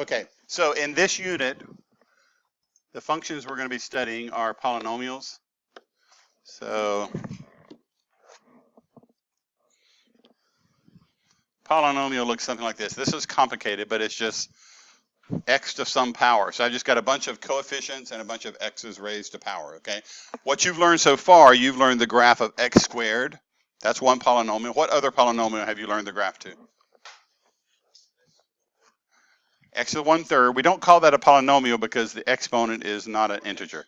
Okay, so in this unit, the functions we're going to be studying are polynomials. So polynomial looks something like this. This is complicated, but it's just x to some power. So I've just got a bunch of coefficients and a bunch of x's raised to power, okay? What you've learned so far, you've learned the graph of x squared. That's one polynomial. What other polynomial have you learned the graph to? X to the 1/3. We don't call that a polynomial because the exponent is not an integer.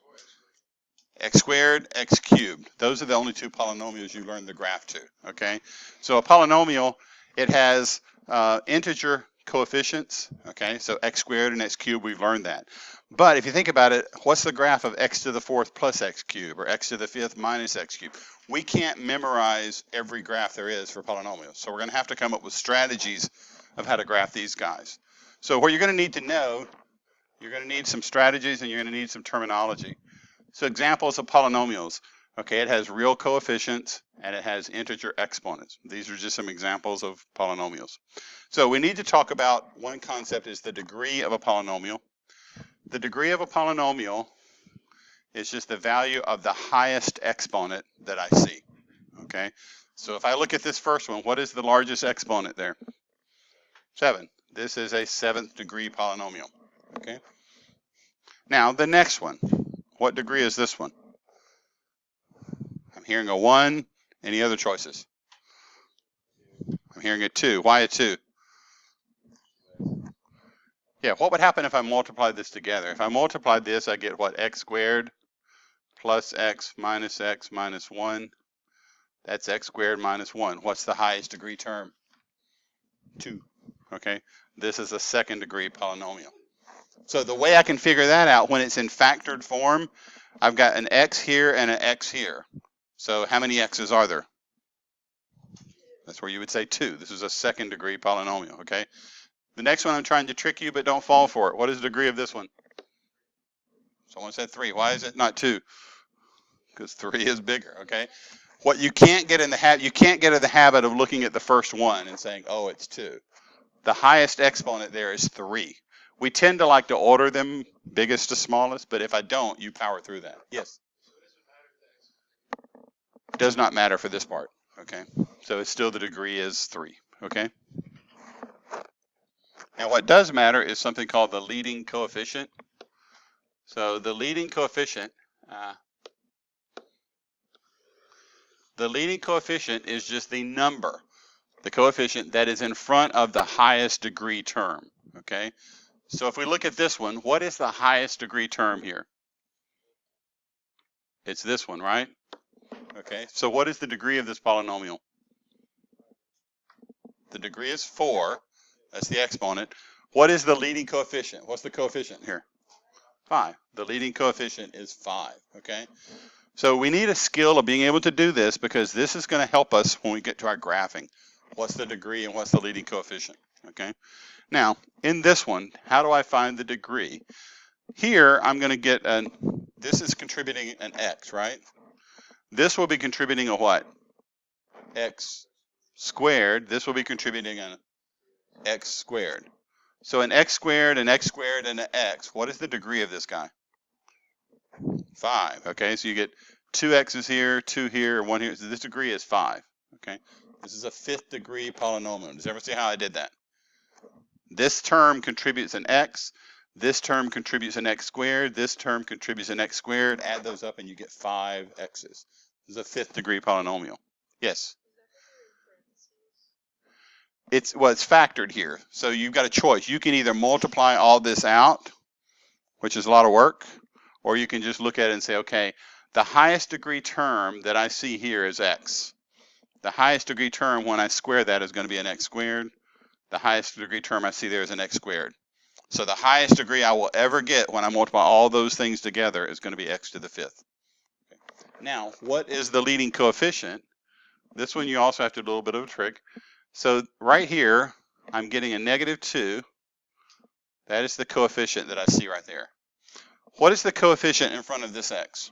X squared, x cubed. Those are the only two polynomials you learn the graph to, okay? So a polynomial, it has integer coefficients, okay? So x squared and x cubed, we've learned that. But if you think about it, what's the graph of x to the 4th plus x cubed or x to the 5th minus x cubed? We can't memorize every graph there is for polynomials. So we're going to have to come up with strategies of how to graph these guys. So what you're going to need to know, you're going to need some strategies and you're going to need some terminology. So examples of polynomials. Okay, it has real coefficients and it has integer exponents. These are just some examples of polynomials. So we need to talk about one concept is the degree of a polynomial. The degree of a polynomial is just the value of the highest exponent that I see. Okay, so if I look at this first one, what is the largest exponent there? 7. This is a 7th degree polynomial. Okay. Now the next one. What degree is this one? I'm hearing a 1. Any other choices? I'm hearing a 2. Why a 2? Yeah, what would happen if I multiplied this together? If I multiplied this, I get what? X squared plus x minus 1. That's x squared minus 1. What's the highest degree term? 2. Okay, this is a 2nd degree polynomial. So the way I can figure that out when it's in factored form, I've got an x here and an x here. So how many x's are there? That's where you would say 2. This is a 2nd degree polynomial, okay? The next one I'm trying to trick you, but don't fall for it. What is the degree of this one? Someone said 3. Why is it not 2? Because 3 is bigger, okay? What you can't get in the habit, you can't get in the habit of looking at the first one and saying, oh, it's 2. The highest exponent there is 3. We tend to like to order them biggest to smallest, but if I don't, you power through that. Yes? It does not matter for this part, okay? So it's still the degree is 3, okay? Now what does matter is something called the leading coefficient. So the leading coefficient is just the number, the coefficient that is in front of the highest degree term, okay? So if we look at this one, what is the highest degree term here? It's this one, right? Okay, so what is the degree of this polynomial? The degree is 4. That's the exponent. What is the leading coefficient? What's the coefficient here? 5. The leading coefficient is 5, okay? So we need a skill of being able to do this because this is going to help us when we get to our graphing. What's the degree and what's the leading coefficient, okay? Now, in this one, how do I find the degree? Here, I'm going to get this is contributing an x, right? This will be contributing a what? X squared. This will be contributing an x squared. So an x squared, an x squared, and an x. What is the degree of this guy? 5. Okay, so you get 2 x's here, 2 here, 1 here. So this degree is 5. Okay, this is a 5th degree polynomial. Does everyone see how I did that? This term contributes an x. This term contributes an x squared. This term contributes an x squared. Add those up and you get 5 x's. This is a 5th degree polynomial. Yes? It's factored here. So you've got a choice. You can either multiply all this out, which is a lot of work, or you can just look at it and say, okay, the highest degree term that I see here is x. The highest degree term when I square that is going to be an x squared. The highest degree term I see there is an x squared. So the highest degree I will ever get when I multiply all those things together is going to be x to the 5th. Okay. Now, what is the leading coefficient? This one you also have to do a little bit of a trick. So right here, I'm getting a -2. That is the coefficient that I see right there. What is the coefficient in front of this x?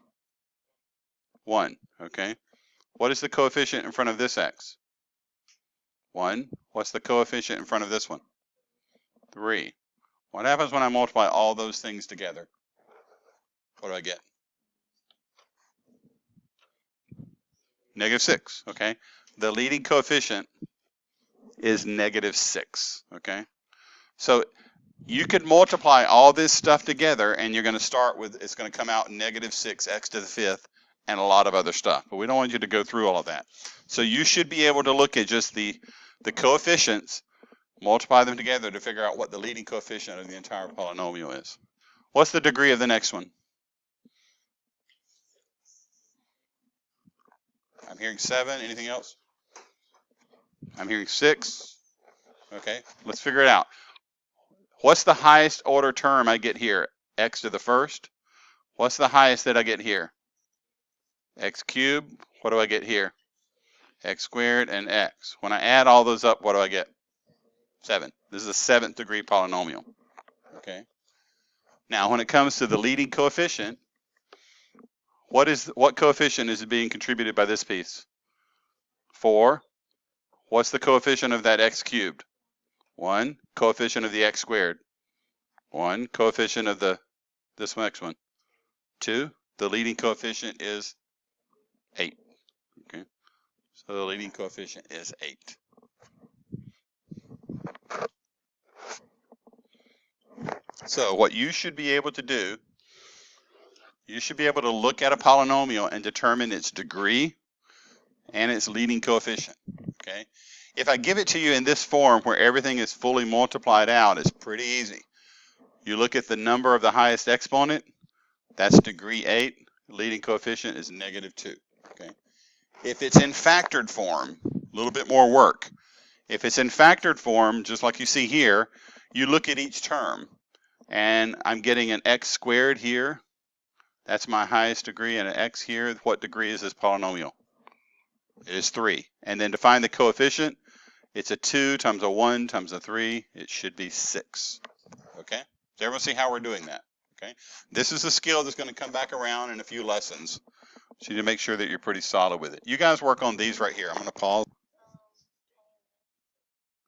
1, okay. What is the coefficient in front of this x? 1. What's the coefficient in front of this one? 3. What happens when I multiply all those things together? What do I get? -6, okay? The leading coefficient is -6, okay? So you could multiply all this stuff together and you're going to start with, it's going to come out -6 x to the 5th and a lot of other stuff. But we don't want you to go through all of that. So you should be able to look at just the coefficients, multiply them together to figure out what the leading coefficient of the entire polynomial is. What's the degree of the next one? I'm hearing 7. Anything else? I'm hearing 6. Okay, let's figure it out. What's the highest order term I get here? X to the first. What's the highest that I get here? X cubed. What do I get here? X squared and x. When I add all those up, what do I get? 7. This is a 7th degree polynomial. Okay. Now, when it comes to the leading coefficient, what coefficient is being contributed by this piece? 4. What's the coefficient of that x cubed? 1. Coefficient of the x squared? 1. Coefficient of this next one? 2. The leading coefficient is 8. Okay. So the leading coefficient is 8. So what you should be able to do, you should be able to look at a polynomial and determine its degree and its leading coefficient. Okay. If I give it to you in this form where everything is fully multiplied out, it's pretty easy. You look at the number of the highest exponent, that's degree 8. Leading coefficient is -2. Okay. If it's in factored form, a little bit more work. If it's in factored form, just like you see here, you look at each term. And I'm getting an x squared here. That's my highest degree, and an x here. What degree is this polynomial? It is 3. And then to find the coefficient, it's a 2 times a 1 times a 3. It should be 6. Okay? Does everyone see how we're doing that? Okay? This is a skill that's going to come back around in a few lessons. So you need to make sure that you're pretty solid with it. You guys work on these right here. I'm going to pause.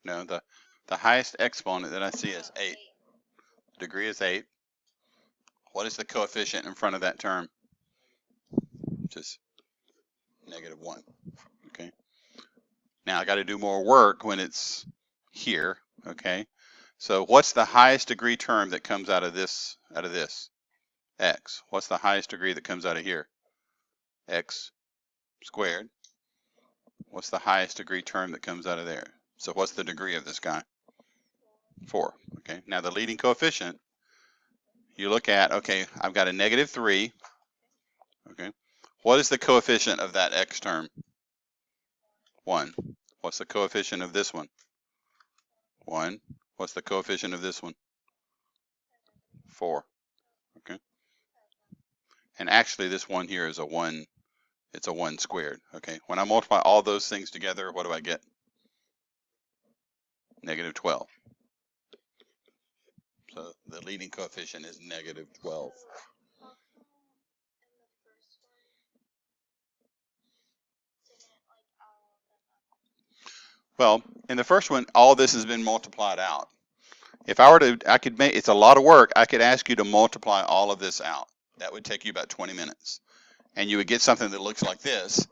No, the highest exponent that I see is 8. Degree is 8. What is the coefficient in front of that term? Just -1. Okay. Now I got to do more work when it's here. Okay. So what's the highest degree term that comes out of this? X. What's the highest degree that comes out of here? X squared. What's the highest degree term that comes out of there? So what's the degree of this guy? 4. Okay. Now the leading coefficient, you look at, okay, I've got a -3. Okay. What is the coefficient of that x term? 1. What's the coefficient of this one? 1. What's the coefficient of this one? 4. Okay. And actually this one here is a 1. It's a 1 squared. Okay. When I multiply all those things together, what do I get? -12. So the leading coefficient is -12. Well, in the first one, all this has been multiplied out. If I were to, I could make, it's a lot of work. I could ask you to multiply all of this out. That would take you about 20 minutes. And you would get something that looks like this.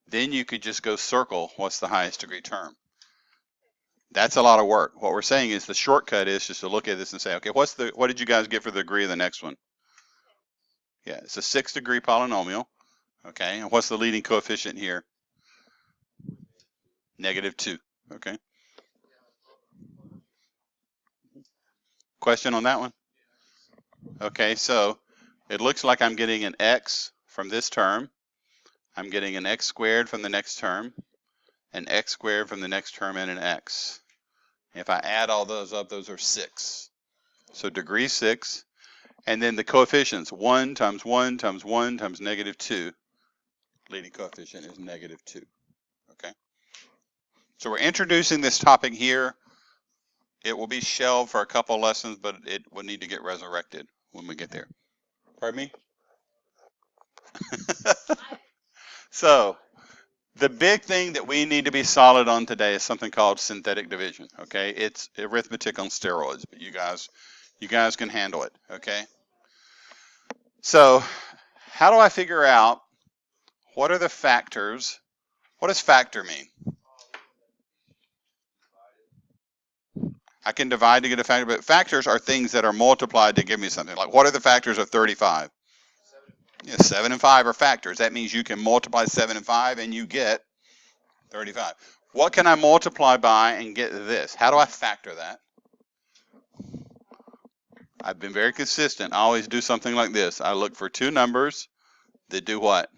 Then you could just go circle what's the highest degree term. That's a lot of work. What we're saying is the shortcut is just to look at this and say, okay, what did you guys get for the degree of the next one? Yeah, it's a 6th degree polynomial. Okay, and what's the leading coefficient here? -2. Okay. Question on that one? Okay, so it looks like I'm getting an x from this term. I'm getting an x squared from the next term, an x squared from the next term, and an x. If I add all those up, those are 6. So degree 6. And then the coefficients, 1 times 1 times 1 times -2. Leading coefficient is -2. Okay. So we're introducing this topic here. It will be shelved for a couple of lessons, but it will need to get resurrected when we get there. Pardon me? So the big thing that we need to be solid on today is something called synthetic division. Okay, it's arithmetic on steroids, but you guys You guys can handle it, okay? So how do I figure out what are the factors? What does factor mean? I can divide to get a factor, but factors are things that are multiplied to give me something. Like, what are the factors of 35? Yeah, 7 and 5 are factors. That means you can multiply 7 and 5 and you get 35. What can I multiply by and get this? How do I factor that? I've been very consistent. I always do something like this. I look for two numbers that do what?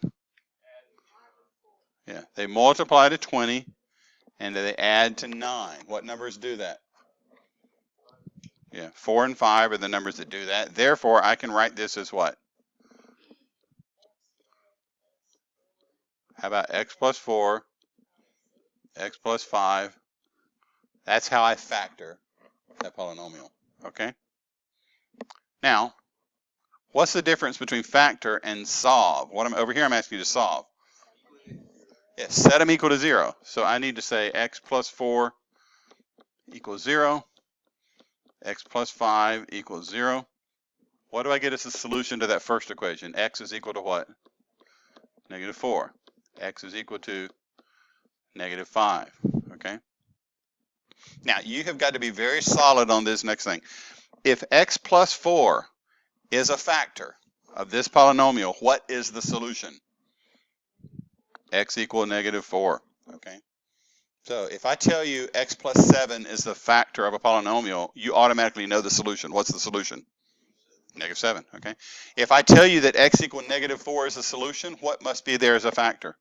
Yeah, they multiply to 20 and they add to 9. What numbers do that? Yeah, 4 and 5 are the numbers that do that. Therefore, I can write this as what? How about x plus 4, x plus 5? That's how I factor that polynomial, okay? Now, what's the difference between factor and solve? Over here I'm asking you to solve. Yes, set them equal to 0. So I need to say x plus 4 equals 0, x plus 5 equals 0. What do I get as a solution to that first equation? X is equal to what? Negative 4. X is equal to negative 5, okay? Now, you have got to be very solid on this next thing. If x plus 4 is a factor of this polynomial, what is the solution? X equal negative 4, okay? So if I tell you x plus 7 is the factor of a polynomial, you automatically know the solution. What's the solution? Negative 7, okay? If I tell you that x equal negative 4 is the solution, what must be there as a factor?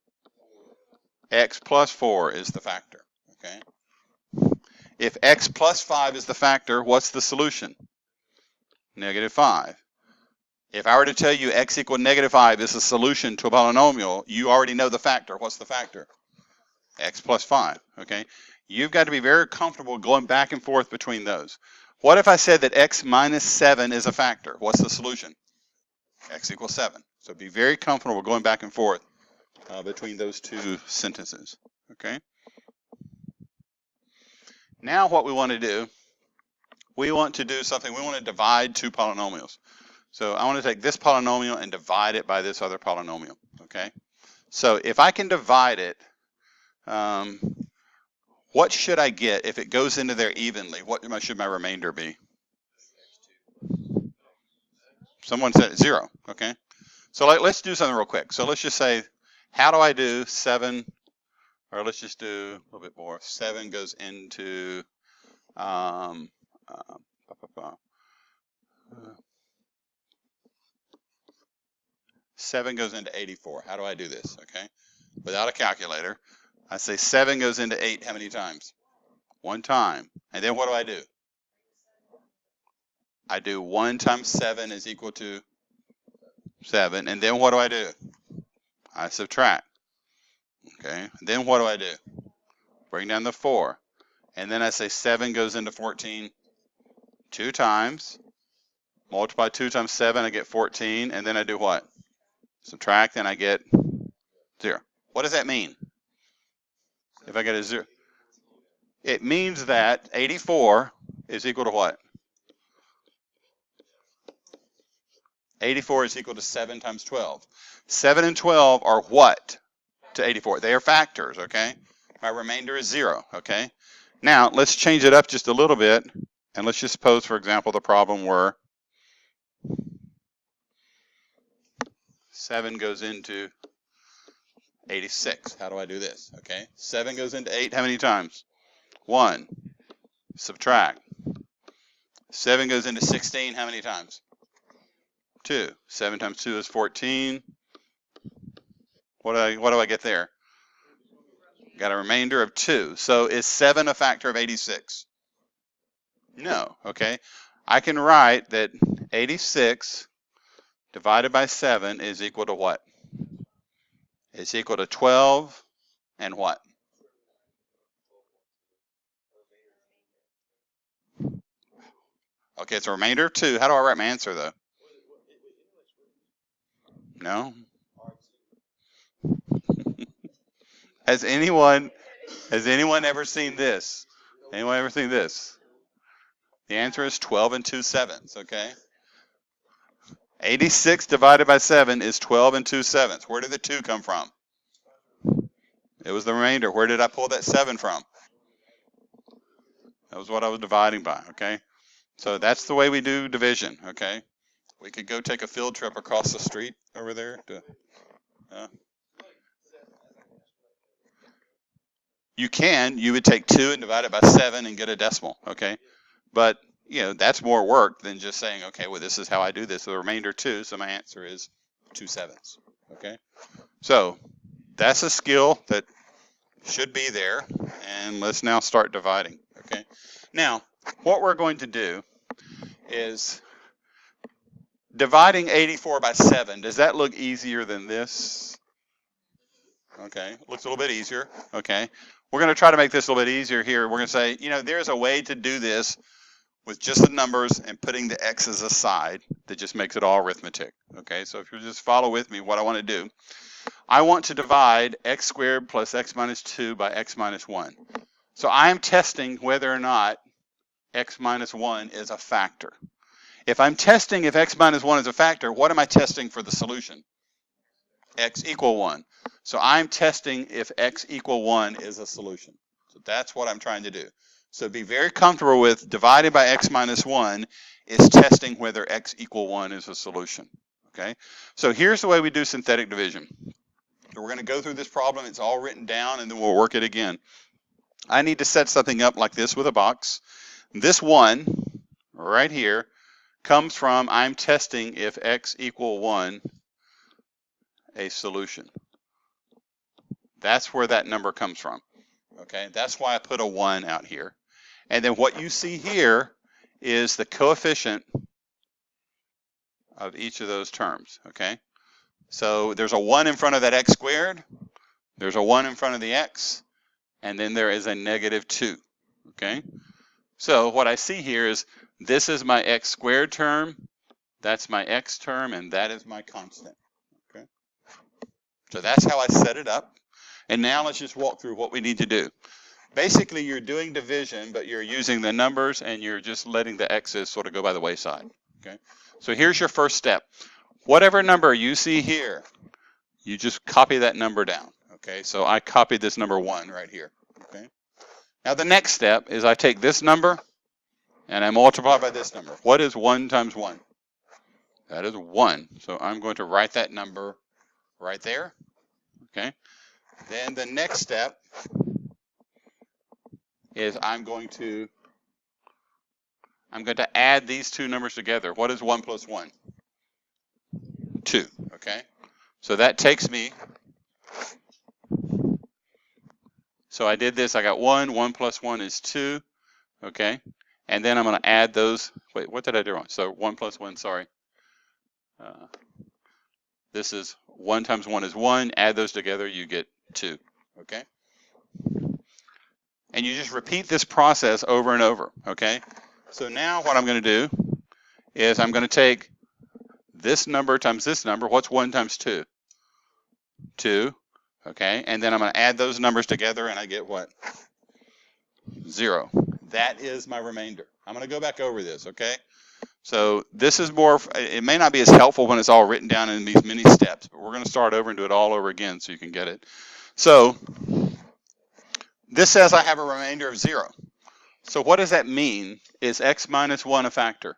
X plus 4 is the factor, okay? If x plus 5 is the factor, what's the solution? Negative 5. If I were to tell you x equal negative 5 is the solution to a polynomial, you already know the factor. What's the factor? X plus 5, okay? You've got to be very comfortable going back and forth between those. What if I said that x minus 7 is a factor? What's the solution? X equals 7. So be very comfortable going back and forth between those two sentences, okay? Now what we want to do, we want to divide two polynomials. So I want to take this polynomial and divide it by this other polynomial, okay? So if I can divide it, what should I get if it goes into there evenly? What should my remainder be? Someone said 0, okay? So let's do something real quick. So let's just say, how do I do 7, or let's just do a little bit more. 7 goes into, 7 goes into 84. How do I do this, okay? Without a calculator, I say 7 goes into 8 how many times? 1 time. And then what do I do? I do 1 times 7 is equal to 7. And then what do I do? I subtract. Okay. And then what do I do? Bring down the 4. And then I say 7 goes into 14 2 times. Multiply 2 times 7, I get 14. And then I do what? Subtract, and I get 0. What does that mean? If I get a 0, it means that 84 is equal to what? 84 is equal to 7 times 12. 7 and 12 are what to 84? They are factors, okay? My remainder is 0, okay? Now, let's change it up just a little bit, and let's just suppose, for example, the problem were 7 goes into 86. How do I do this, okay? 7 goes into 8 how many times? 1. Subtract. 7 goes into 16 how many times? 2. 7 times 2 is 14. What do I get there? Got a remainder of 2. So is 7 a factor of 86? No, okay? I can write that 86 divided by 7 is equal to what? It's equal to 12 and what? Okay, it's a remainder of 2. How do I write my answer, though? No? Has anyone ever seen this? Anyone ever seen this? The answer is 12 and 2/7, okay? 86 divided by 7 is 12 and 2/7. Where did the 2 come from? It was the remainder. Where did I pull that 7 from? That was what I was dividing by, okay? So that's the way we do division, okay? We could go take a field trip across the street over there. You would take 2 and divide it by 7 and get a decimal, okay? But, that's more work than just saying, okay, well, this is how I do this. So the remainder 2, so my answer is 2/7, okay? So that's a skill that should be there, and let's now start dividing, okay? Now, what we're going to do is dividing 84 by 7. Does that look easier than this? Okay, looks a little bit easier, okay? We're going to try to make this a little bit easier here. We're going to say, there's a way to do this with just the numbers and putting the x's aside that just makes it all arithmetic, okay? So if you just follow with me, what I want to do, I want to divide x squared plus x minus 2 by x minus 1. So I am testing whether or not x minus 1 is a factor. If I'm testing if x minus 1 is a factor, what am I testing for the solution? X equal 1. So I'm testing if x equal 1 is a solution. So that's what I'm trying to do. So be very comfortable with divided by x minus 1 is testing whether x equal 1 is a solution. Okay? So here's the way we do synthetic division. So we're going to go through this problem. It's all written down, and then we'll work it again. I need to set something up like this with a box. This 1 right here comes from I'm testing if x equal 1 a solution. That's where that number comes from. Okay, that's why I put a 1 out here. And then what you see here is the coefficient of each of those terms. Okay, so there's a 1 in front of that x squared, there's a 1 in front of the x, and then there is a negative 2. Okay, so what I see here is this is my x squared term, that's my x term, and that is my constant. Okay, so that's how I set it up. And now let's just walk through what we need to do. Basically, you're doing division, but you're using the numbers and you're just letting the x's sort of go by the wayside. Okay, so here's your first step. Whatever number you see here, you just copy that number down. Okay, so I copied this number 1 right here. Okay, now the next step is I take this number and I multiply by this number. What is 1 times 1? That is 1. So I'm going to write that number right there. Okay, then the next step is I'm going to add these two numbers together. What is 1 plus 1? 2. Okay, so that takes me, so I did this, I got 1, 1 plus 1 is 2, okay, and then I'm going to add those, wait, what did I do wrong? So 1 plus 1, sorry. This is 1 times 1 is 1, add those together, you get 2, okay? And you just repeat this process over and over, okay? So now what I'm going to do is I'm going to take this number times this number. What's 1 times 2? 2, okay? And then I'm going to add those numbers together and I get what? 0. That is my remainder. I'm going to go back over this, okay? So this is more, it may not be as helpful when it's all written down in these many steps, but we're going to start over and do it all over again so you can get it. So this says I have a remainder of 0. So what does that mean? Is x minus 1 a factor?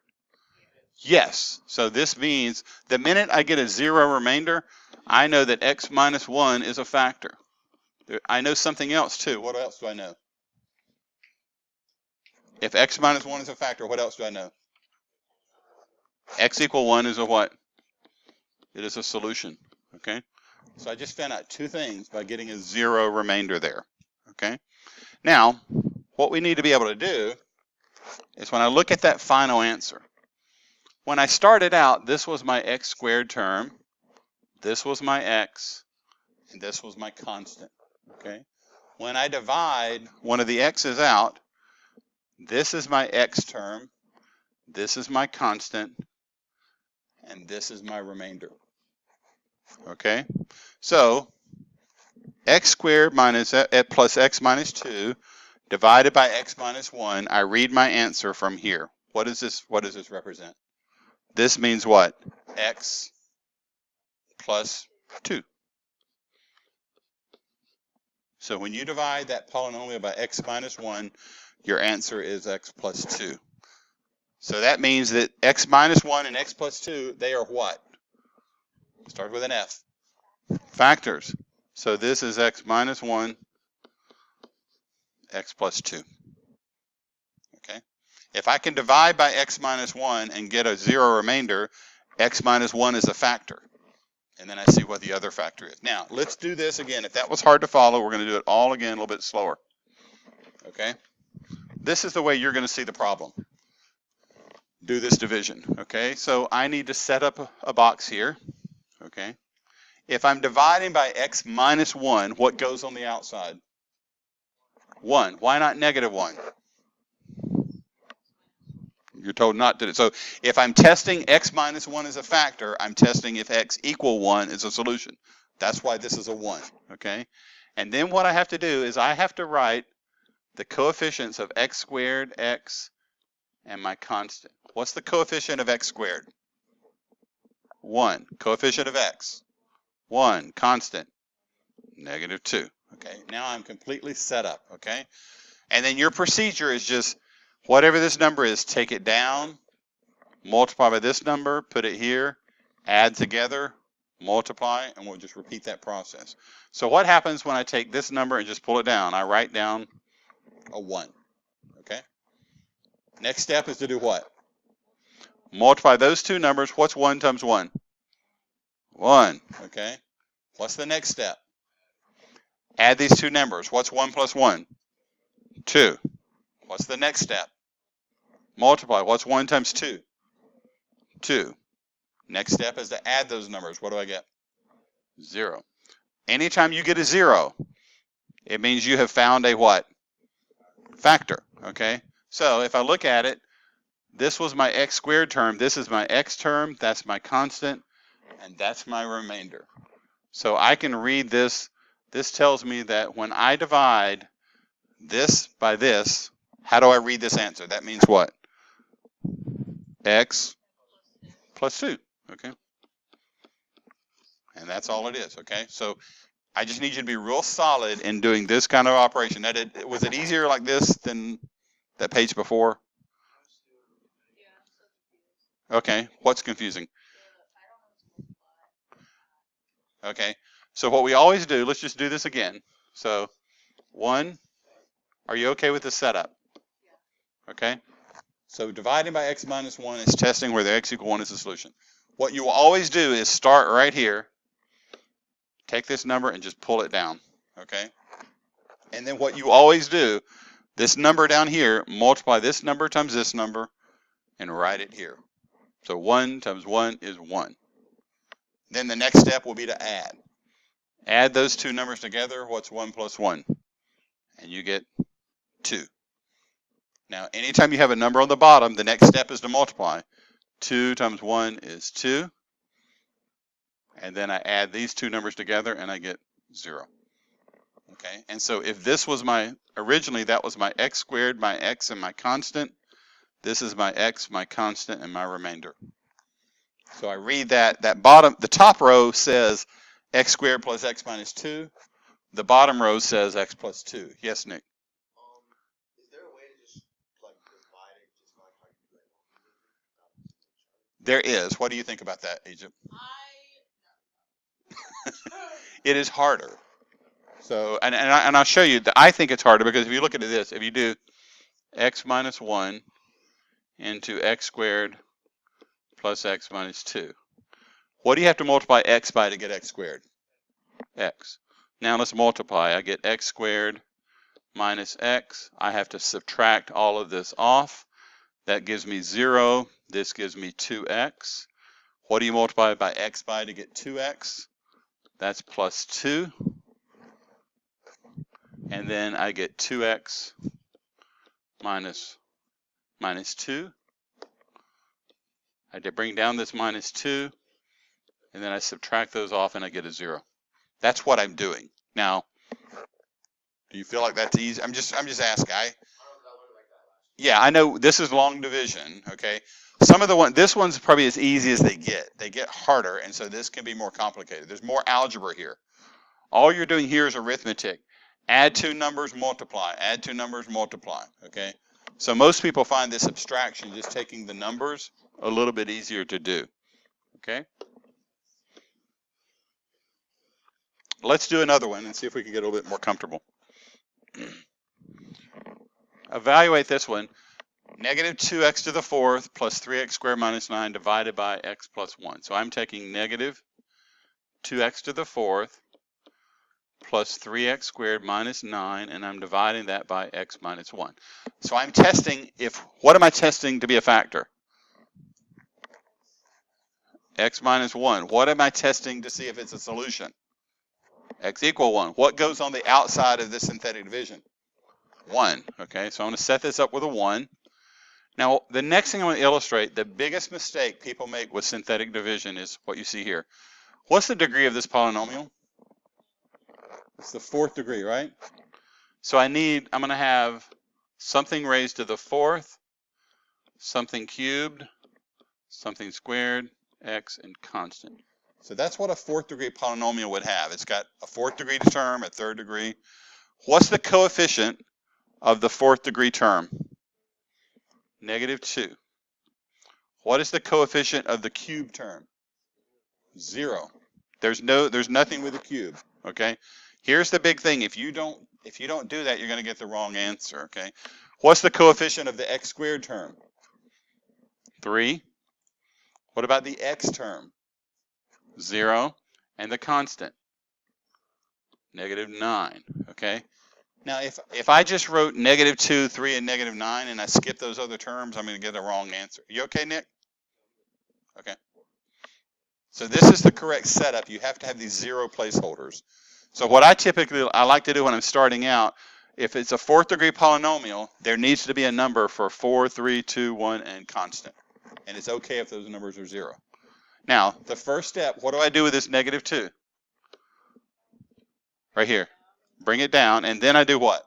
Yes. So this means the minute I get a 0 remainder, I know that x minus 1 is a factor. I know something else too. What else do I know? If x minus 1 is a factor, what else do I know? X equal 1 is a what? It is a solution, okay? So I just found out two things by getting a 0 remainder there, okay? Now, what we need to be able to do is when I look at that final answer, when I started out, this was my x squared term, this was my x, and this was my constant, okay? When I divide one of the x's out, this is my x term, this is my constant, and this is my remainder. Okay, so x squared minus plus x minus 2 divided by x minus 1, I read my answer from here. What does this represent? This means what? X plus 2. So when you divide that polynomial by x minus 1, your answer is x plus 2. So that means that x minus 1 and x plus 2, they are what? Start with an F. Factors. So this is x minus 1, x plus 2. Okay? If I can divide by x minus 1 and get a 0 remainder, x minus 1 is a factor. And then I see what the other factor is. Now, let's do this again. If that was hard to follow, we're going to do it all again a little bit slower. Okay? This is the way you're going to see the problem. Do this division. Okay? So I need to set up a box here. Okay? If I'm dividing by x minus 1, what goes on the outside? 1. Why not negative 1? You're told not to. So if I'm testing x minus 1 as a factor, I'm testing if x equal 1 is a solution. That's why this is a 1. Okay? And then what I have to do is I have to write the coefficients of x squared, x, and my constant. What's the coefficient of x squared? 1. Coefficient of x? 1. Constant? Negative 2. Okay? Now I'm completely set up. Okay? And then your procedure is just whatever this number is, take it down, multiply by this number, put it here, add together, multiply, and we'll just repeat that process. So what happens when I take this number and just pull it down? I write down a 1. Okay? Next step is to do what? Multiply those two numbers. What's 1 times 1? 1. Okay? What's the next step? Add these two numbers. What's 1 plus 1? 2. What's the next step? Multiply. What's 1 times 2? 2. Next step is to add those numbers. What do I get? 0. Anytime you get a 0, it means you have found a what? Factor. Okay? So if I look at it, this was my x squared term. This is my x term. That's my constant. And that's my remainder. So I can read this. This tells me that when I divide this by this, how do I read this answer? That means what? X plus 2. Okay? And that's all it is. Okay? So I just need you to be real solid in doing this kind of operation. Was it easier like this than that page before? Okay. What's confusing? Okay. So what we always do, let's just do this again. So 1, are you okay with the setup? Okay. So dividing by x minus 1 is testing whether x equal 1 is the solution. What you will always do is start right here, take this number and just pull it down. Okay. And then what you always do, this number down here, multiply this number times this number and write it here. So 1 times 1 is 1. Then the next step will be to add. Add those two numbers together. What's 1 plus 1? And you get 2. Now, anytime you have a number on the bottom, the next step is to multiply. 2 times 1 is 2. And then I add these two numbers together and I get 0. Okay, and so if this was originally that was my x squared, my x, and my constant. This is my x, my constant, and my remainder. So I read the top row says x squared plus x minus 2. The bottom row says x plus 2. Yes, Nick? Is there a way to just like divide it just like how you do it? There is. What do you think about that, Egypt? It is harder. So, and I'll show you that I think it's harder because if you look at this, if you do x minus 1 into x squared plus x minus 2. What do you have to multiply x by to get x squared? X. Now let's multiply. I get x squared minus x. I have to subtract all of this off. That gives me 0. This gives me 2x. What do you multiply by x by to get 2x? That's plus 2. And then I get 2x minus 2. I did bring down this minus 2, and then I subtract those off, and I get a 0. That's what I'm doing. Now, do you feel like that's easy? I'm just asking. Yeah, I know this is long division, okay? Some of this one's probably as easy as they get. They get harder, and so this can be more complicated. There's more algebra here. All you're doing here is arithmetic. Add two numbers, multiply. Add two numbers, multiply, okay? So most people find this abstraction, just taking the numbers, a little bit easier to do, okay? Let's do another one and see if we can get a little bit more comfortable. Evaluate this one. Negative 2x to the fourth plus 3x squared minus 9 divided by x plus 1. So I'm taking negative 2x to the fourth plus 3x squared minus 9, and I'm dividing that by x minus 1. So I'm testing what am I testing to be a factor? X minus 1. What am I testing to see if it's a solution? X equal 1. What goes on the outside of this synthetic division? 1. Okay, so I'm going to set this up with a 1. Now, the next thing I want to illustrate, the biggest mistake people make with synthetic division is what you see here. What's the degree of this polynomial? It's the fourth degree, right? So I'm going to have something raised to the fourth, something cubed, something squared, x, and constant. So that's what a fourth degree polynomial would have. It's got a fourth degree term, a third degree. What's the coefficient of the fourth degree term? Negative 2. What is the coefficient of the cube term? 0. There's nothing with a cube, okay? Here's the big thing. If you don't do that, you're going to get the wrong answer, okay? What's the coefficient of the x squared term? 3. What about the x term? 0. And the constant? Negative 9, okay? Now, if I just wrote negative 2, 3, and negative 9, and I skip those other terms, I'm going to get the wrong answer. You okay, Nick? Okay. So this is the correct setup. You have to have these 0 placeholders. So what I like to do when I'm starting out, if it's a fourth degree polynomial, there needs to be a number for 4, 3, 2, 1, and constant. And it's okay if those numbers are 0. Now, the first step, what do I do with this negative 2? Right here. Bring it down, and then I do what?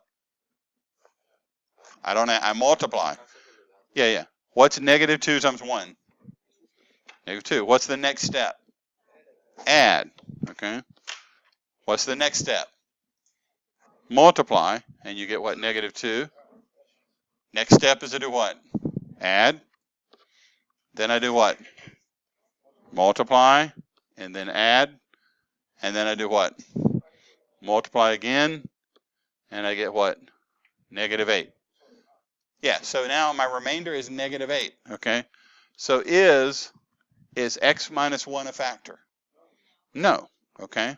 I multiply. Yeah. What's negative 2 times 1? Negative 2. What's the next step? Add. Okay. What's the next step? Multiply, and you get what? Negative 2. Next step is to do what? Add. Then I do what? Multiply, and then add, and then I do what? Multiply again, and I get what? Negative 8. Yeah, so now my remainder is negative 8, okay? So is x minus 1 a factor? No, okay?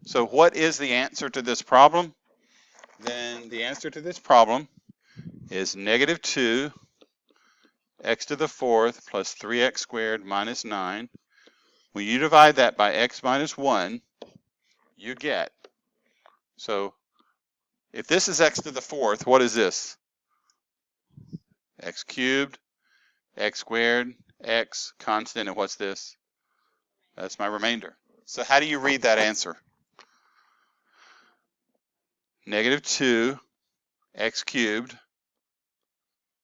So what is the answer to this problem? Then the answer to this problem is negative 2 x to the fourth plus 3x squared minus 9. When you divide that by x minus 1, you get, so if this is x to the fourth, what is this? X cubed, x squared, x constant, and what's this? That's my remainder. So how do you read that answer? Negative 2 x cubed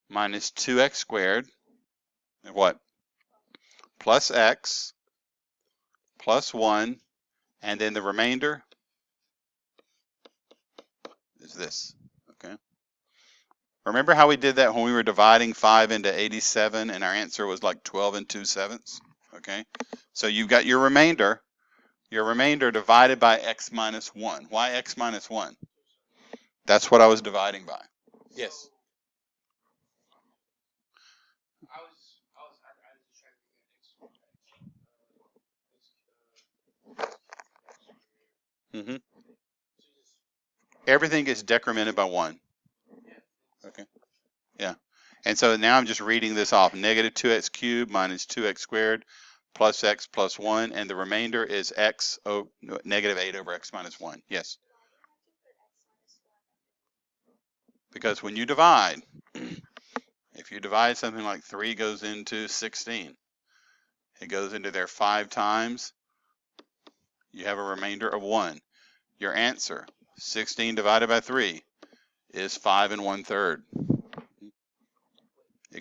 minus 2x squared, and what? Plus x plus 1, and then the remainder is this, okay? Remember how we did that when we were dividing 5 into 87 and our answer was like 12 and 2/7, okay? So you've got your remainder divided by x minus 1. Why x minus 1? That's what I was dividing by. Yes? Mm-hmm. Everything gets decremented by 1. Okay. Yeah. And so now I'm just reading this off. Negative 2x cubed minus 2x squared plus x plus 1. And the remainder is negative 8 over x minus 1. Yes. Because when you divide, if you divide something like 3 goes into 16, it goes into there 5 times, you have a remainder of 1. Your answer, 16 divided by 3, is 5 1/3.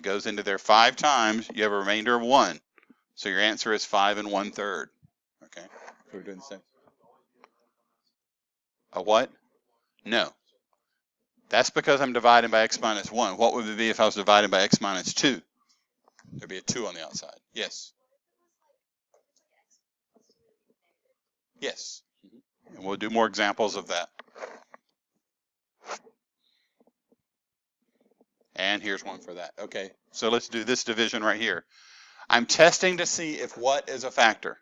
It goes into there 5 times. You have a remainder of 1. So your answer is 5 1/3. Okay. So we're doing the same. A what? No. That's because I'm dividing by x minus 1. What would it be if I was dividing by x minus 2? There'd be a 2 on the outside. Yes. Yes. And we'll do more examples of that. And here's one for that. Okay, so let's do this division right here. I'm testing to see if what is a factor?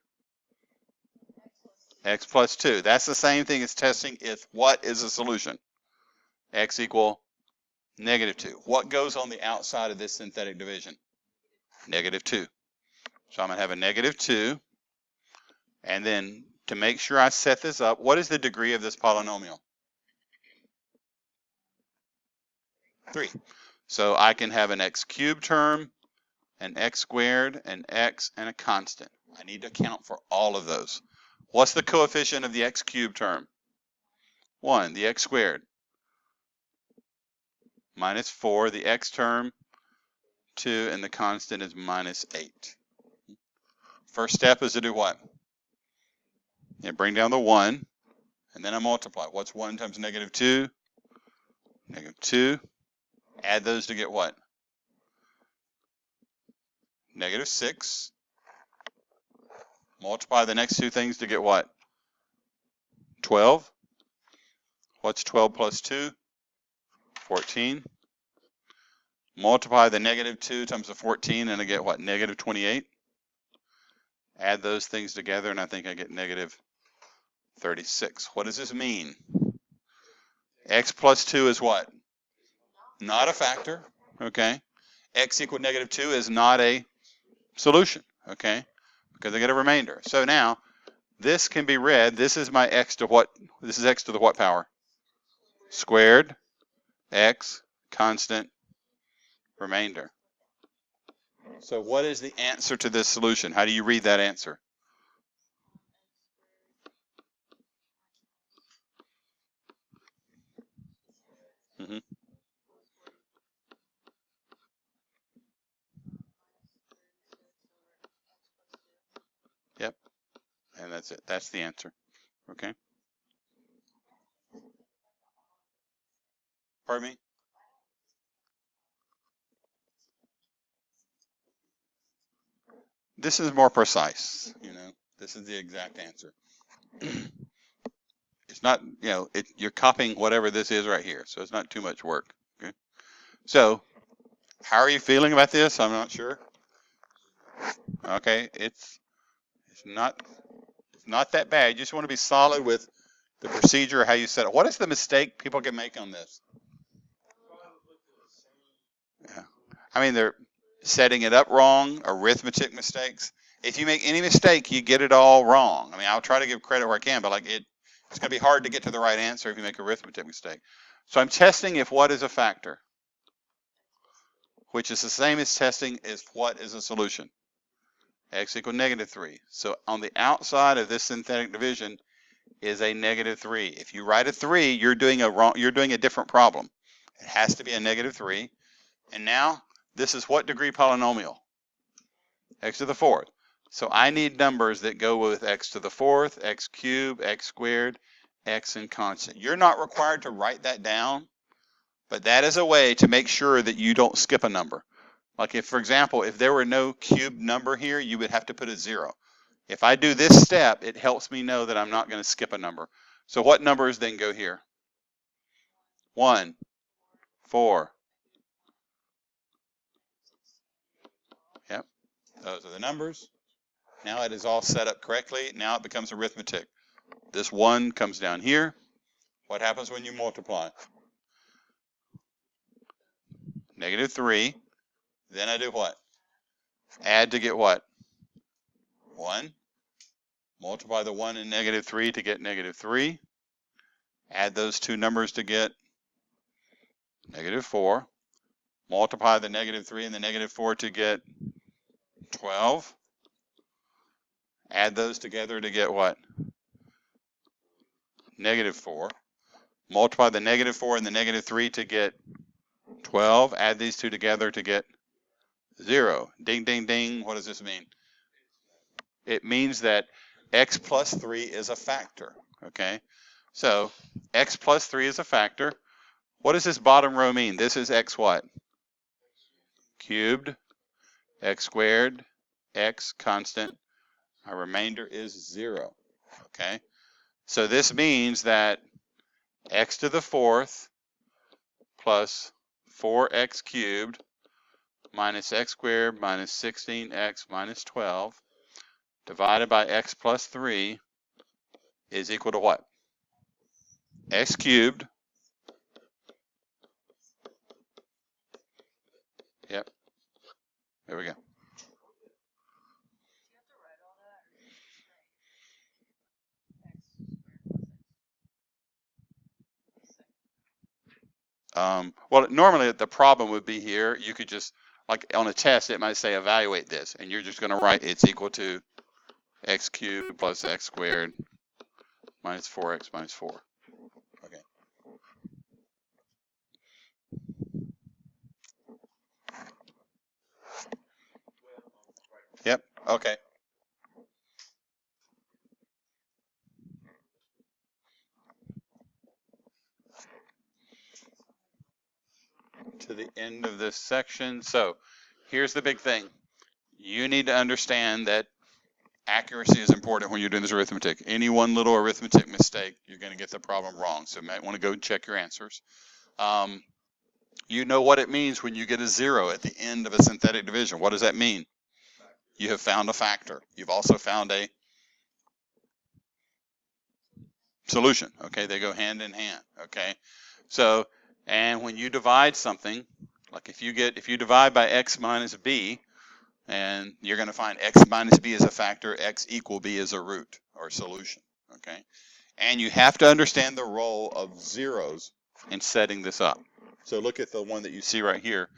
X plus 2. That's the same thing as testing if what is a solution? X equal -2. What goes on the outside of this synthetic division? -2. So I'm going to have a -2. And then to make sure I set this up, what is the degree of this polynomial? 3. So I can have an x cubed term, an x squared, an x, and a constant. I need to account for all of those. What's the coefficient of the x cubed term? 1. The x squared. -4. The x term, 2. And the constant is -8. First step is to do what? Yeah, bring down the 1. And then I multiply. What's 1 times -2? -2. Add those to get what? -6. Multiply the next two things to get what? 12. What's 12 plus 2? 14. Multiply the -2 times the 14 and I get what? -28. Add those things together and I think I get -36. What does this mean? X plus 2 is what? Not a factor, okay? X equal -2 is not a solution, okay? Because I get a remainder. So now, this can be read, this is my x to what? This is x to the what power? Squared, x, constant, remainder. So what is the answer to this solution? How do you read that answer? Mm-hmm. Yep, and that's it. That's the answer, okay? Pardon me? This is more precise, you know. This is the exact answer. It's not, you know, you're copying whatever this is right here, so it's not too much work, okay? So, how are you feeling about this? I'm not sure. Okay, it's not that bad. You just want to be solid with the procedure, how you set it. What is the mistake people can make on this? Yeah. I mean, they're setting it up wrong, arithmetic mistakes. If you make any mistake, you get it all wrong. I mean, I'll try to give credit where I can, but like it's going to be hard to get to the right answer if you make an arithmetic mistake. So I'm testing if what is a factor, which is the same as testing if what is a solution. X equal -3. So on the outside of this synthetic division is a -3. If you write a 3, you're doing a different problem. It has to be a -3. And now this is what degree polynomial? X to the 4th. So I need numbers that go with x to the 4th, x cubed, x squared, x and constant. You're not required to write that down, but that is a way to make sure that you don't skip a number. Like if, for example, if there were no cubed number here, you would have to put a 0. If I do this step, it helps me know that I'm not going to skip a number. So what numbers then go here? 1, 4. Yep, those are the numbers. Now it is all set up correctly. Now it becomes arithmetic. This 1 comes down here. What happens when you multiply? -3. Then I do what? Add to get what? 1. Multiply the 1 and -3 to get -3. Add those two numbers to get -4. Multiply the -3 and the -4 to get 12. Add those together to get what? -4. Multiply the -4 and the -3 to get 12. Add these two together to get 0. Ding, ding, ding. What does this mean? It means that x plus 3 is a factor, okay? So x plus 3 is a factor. What does this bottom row mean? This is x what? Cubed, x squared, x constant. Our remainder is 0, okay? So this means that x to the 4th plus 4x cubed minus x squared minus 16x minus 12 divided by x plus 3 is equal to what? X cubed. Yep, there we go. Well, normally the problem would be here. You could just, like on a test, it might say evaluate this, and you're just going to write it's equal to x cubed plus x squared minus 4x minus 4. Okay. Yep. Okay. To the end of this section. So here's the big thing. You need to understand that accuracy is important when you're doing this arithmetic. Any one little arithmetic mistake, you're going to get the problem wrong. So you might want to go check your answers. You know what it means when you get a 0 at the end of a synthetic division. What does that mean? You have found a factor. You've also found a solution. Okay, they go hand in hand. Okay, so and when you divide something, like if you divide by x minus b, and you're going to find x minus b is a factor, x equal b is a root or solution. Okay, and you have to understand the role of zeros in setting this up. So look at the one that you see right here.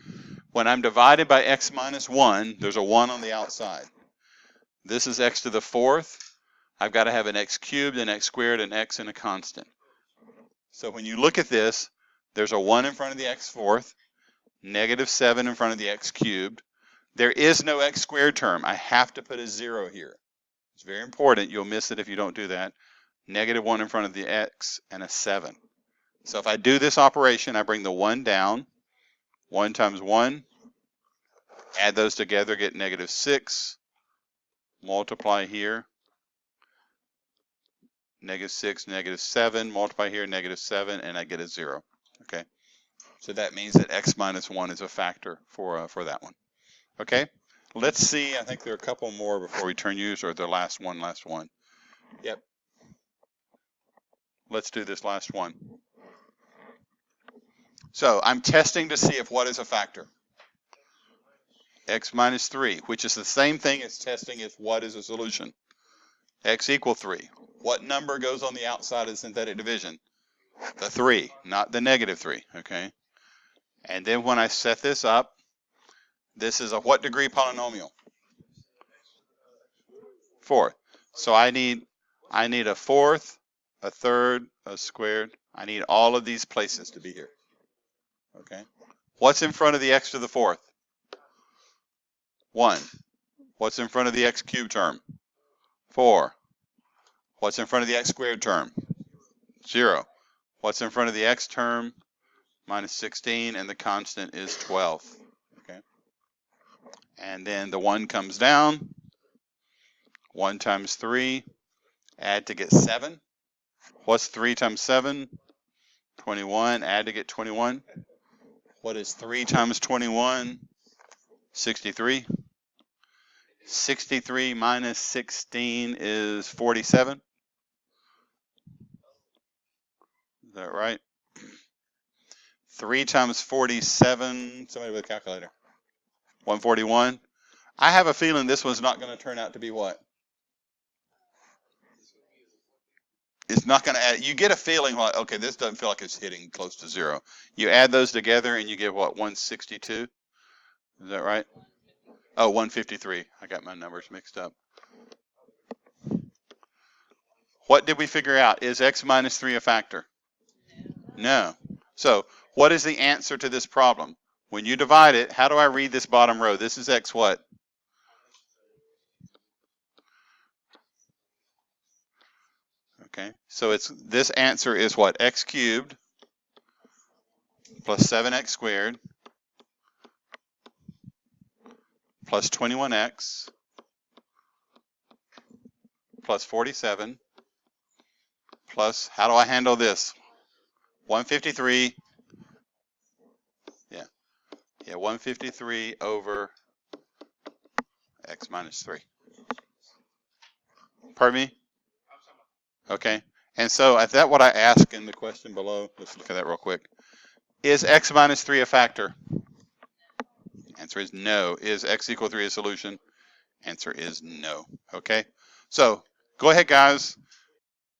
When I'm divided by x minus 1, there's a 1 on the outside. This is x to the 4th. I've got to have an x cubed, an x squared, an x, and a constant. So when you look at this, there's a 1 in front of the x 4th, negative 7 in front of the x cubed. There is no x squared term. I have to put a 0 here. It's very important. You'll miss it if you don't do that. Negative 1 in front of the x and a 7. So if I do this operation, I bring the 1 down. 1 times 1. Add those together, get negative 6. Multiply here. Negative 6, negative 7. Multiply here, negative 7, and I get a 0. Okay. So that means that x minus 1 is a factor for that one. Okay. Let's see. I think there are a couple more before we turn use, or the last one. Yep. Let's do this last one. So I'm testing to see if what is a factor. X minus 3, which is the same thing as testing if what is a solution. X equal 3. What number goes on the outside of the synthetic division? The 3, not the negative 3. Okay. And then when I set this up, this is a what degree polynomial? 4th. So I need a 4th, a 3rd, a squared. I need all of these places to be here. Okay. What's in front of the x to the 4th? 1. What's in front of the x cubed term? 4. What's in front of the x squared term? 0. What's in front of the x term? Minus 16, and the constant is 12. Okay. And then the 1 comes down. 1 times 3. Add to get 7. What's 3 times 7? 21. Add to get 21. What is 3 times 21? 63. 63 minus 16 is 47. Is that right? 3 times 47, somebody with a calculator. 141. I have a feeling this one's not going to turn out to be what? It's not going to add. You get a feeling like, okay, this doesn't feel like it's hitting close to 0. You add those together and you get what, 162? Is that right? Oh, 153. I got my numbers mixed up. What did we figure out? Is x minus 3 a factor? No. So what is the answer to this problem? When you divide it, how do I read this bottom row? This is x what? Okay, so it's this answer is what? X cubed plus 7x squared plus 21x plus 47 plus, how do I handle this? 153, yeah, 153 over x minus 3. Pardon me? Okay, and so is that what I ask in the question below? Let's look at that real quick. Is x minus 3 a factor? Answer is no. Is x equal 3 a solution? Answer is no. Okay, so go ahead, guys.